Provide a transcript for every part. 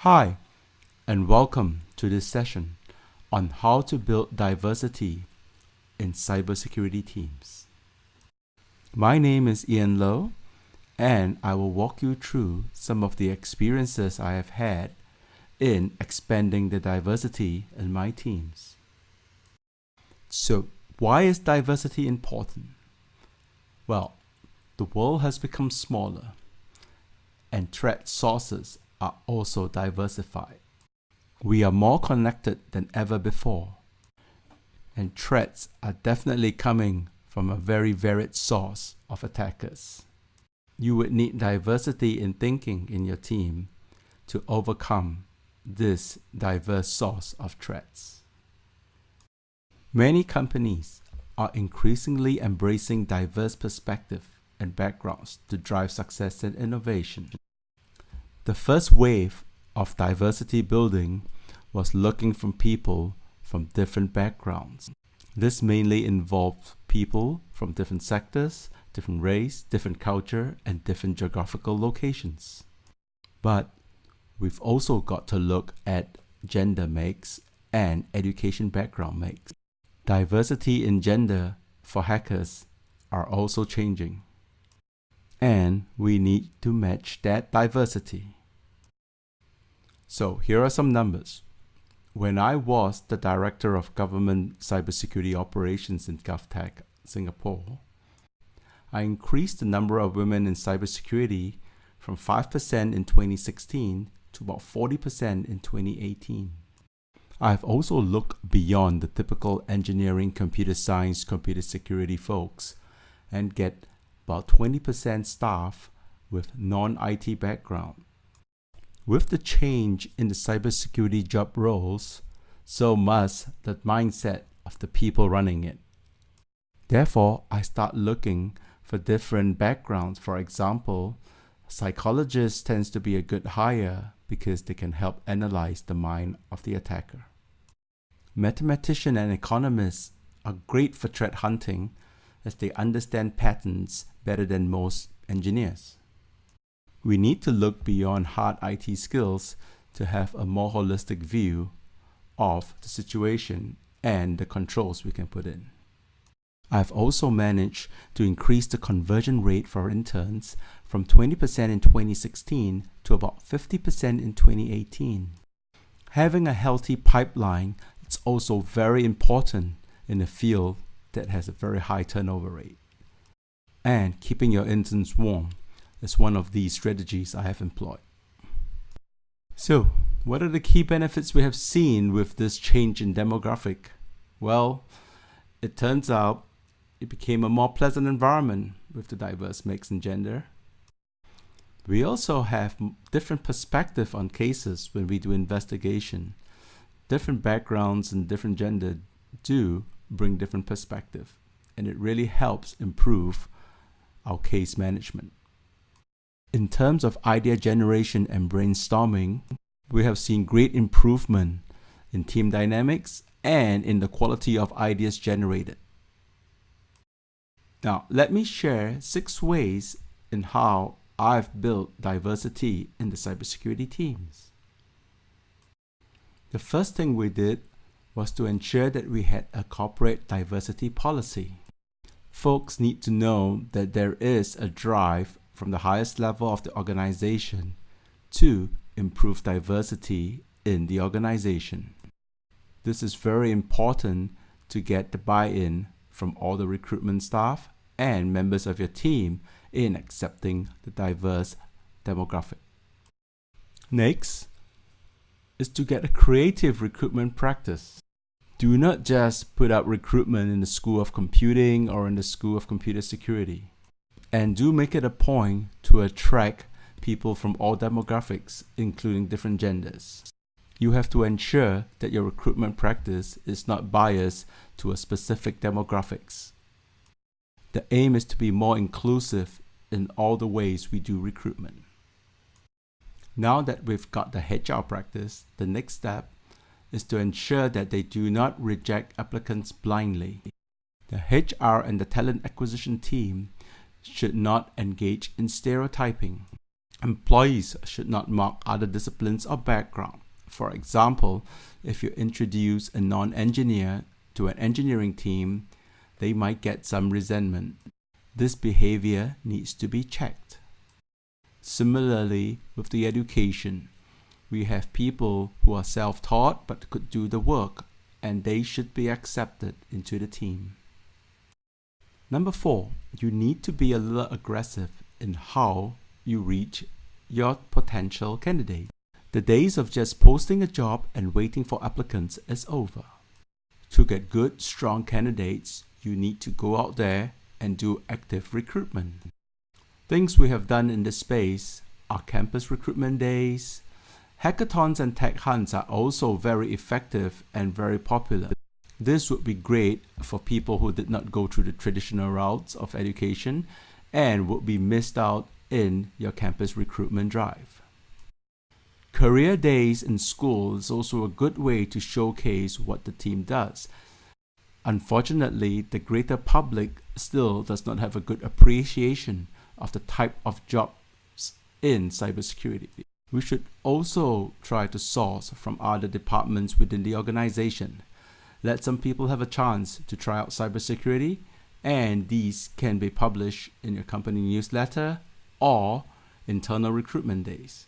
Hi, and welcome to this session on how to build diversity in cybersecurity teams. My name is Ian Lowe, and I will walk you through some of the experiences I have had in expanding the diversity in my teams. So, why is diversity important? Well, the world has become smaller, and threat sources are also diversified. We are more connected than ever before, and threats are definitely coming from a very varied source of attackers. You would need diversity in thinking in your team to overcome this diverse source of threats. Many companies are increasingly embracing diverse perspectives and backgrounds to drive success and innovation. The first wave of diversity building was looking for people from different backgrounds. This mainly involved people from different sectors, different race, different culture, and different geographical locations. But we've also got to look at gender mix and education background mix. Diversity in gender for hackers are also changing, and we need to match that diversity. So here are some numbers. When I was the Director of Government Cybersecurity Operations in GovTech, Singapore, I increased the number of women in cybersecurity from 5% in 2016 to about 40% in 2018. I've also looked beyond the typical engineering, computer science, computer security folks and get about 20% staff with non-IT background. With the change in the cybersecurity job roles, so must the mindset of the people running it. Therefore, I start looking for different backgrounds. For example, psychologist tends to be a good hire because they can help analyze the mind of the attacker. Mathematicians and economists are great for threat hunting as they understand patterns better than most engineers. We need to look beyond hard IT skills to have a more holistic view of the situation and the controls we can put in. I've also managed to increase the conversion rate for interns from 20% in 2016 to about 50% in 2018. Having a healthy pipeline is also very important in a field that has a very high turnover rate. And keeping your interns warm is one of these strategies I have employed. So, what are the key benefits we have seen with this change in demographic? Well, it turns out it became a more pleasant environment with the diverse mix in gender. We also have different perspective on cases when we do investigation. Different backgrounds and different gender do bring different perspective, and it really helps improve our case management. In terms of idea generation and brainstorming, we have seen great improvement in team dynamics and in the quality of ideas generated. Now, let me share 6 ways in how I've built diversity in the cybersecurity teams. The first thing we did was to ensure that we had a corporate diversity policy. Folks need to know that there is a drive from the highest level of the organization to improve diversity in the organization. This is very important to get the buy-in from all the recruitment staff and members of your team in accepting the diverse demographic. Next is to get a creative recruitment practice. Do not just put up recruitment in the School of Computing or in the School of Computer Security. And do make it a point to attract people from all demographics, including different genders. You have to ensure that your recruitment practice is not biased to a specific demographics. The aim is to be more inclusive in all the ways we do recruitment. Now that we've got the HR practice, the next step is to ensure that they do not reject applicants blindly. The HR and the talent acquisition team should not engage in stereotyping. Employees should not mock other disciplines or background. For example, if you introduce a non-engineer to an engineering team, they might get some resentment. This behavior needs to be checked. Similarly, with the education, we have people who are self-taught but could do the work, and they should be accepted into the team. Number 4, you need to be a little aggressive in how you reach your potential candidate. The days of just posting a job and waiting for applicants is over. To get good, strong candidates, you need to go out there and do active recruitment. Things we have done in this space are campus recruitment days. Hackathons and tech hunts are also very effective and very popular. This would be great for people who did not go through the traditional routes of education and would be missed out in your campus recruitment drive. Career days in school is also a good way to showcase what the team does. Unfortunately, the greater public still does not have a good appreciation of the type of jobs in cybersecurity. We should also try to source from other departments within the organization. Let some people have a chance to try out cybersecurity, and these can be published in your company newsletter or internal recruitment days.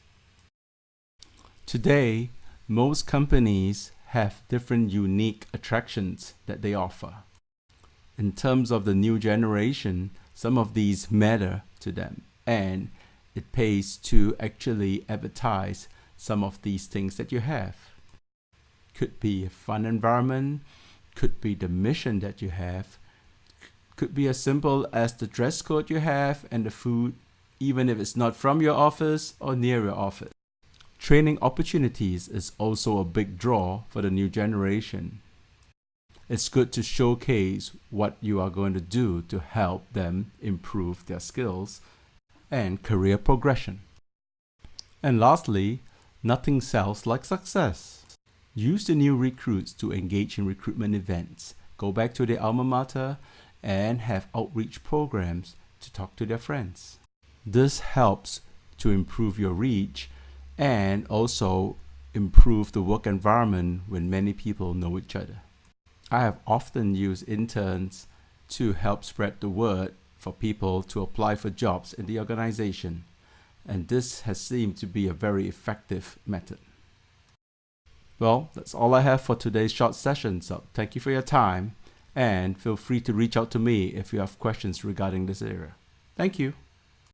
Today, most companies have different unique attractions that they offer. In terms of the new generation, some of these matter to them, and it pays to actually advertise some of these things that you have. Could be a fun environment, could be the mission that you have, could be as simple as the dress code you have and the food, even if it's not from your office or near your office. Training opportunities is also a big draw for the new generation. It's good to showcase what you are going to do to help them improve their skills and career progression. And lastly, nothing sells like success. Use the new recruits to engage in recruitment events, go back to their alma mater, and have outreach programs to talk to their friends. This helps to improve your reach and also improve the work environment when many people know each other. I have often used interns to help spread the word for people to apply for jobs in the organization, and this has seemed to be a very effective method. Well, that's all I have for today's short session, so thank you for your time, and feel free to reach out to me if you have questions regarding this area. Thank you.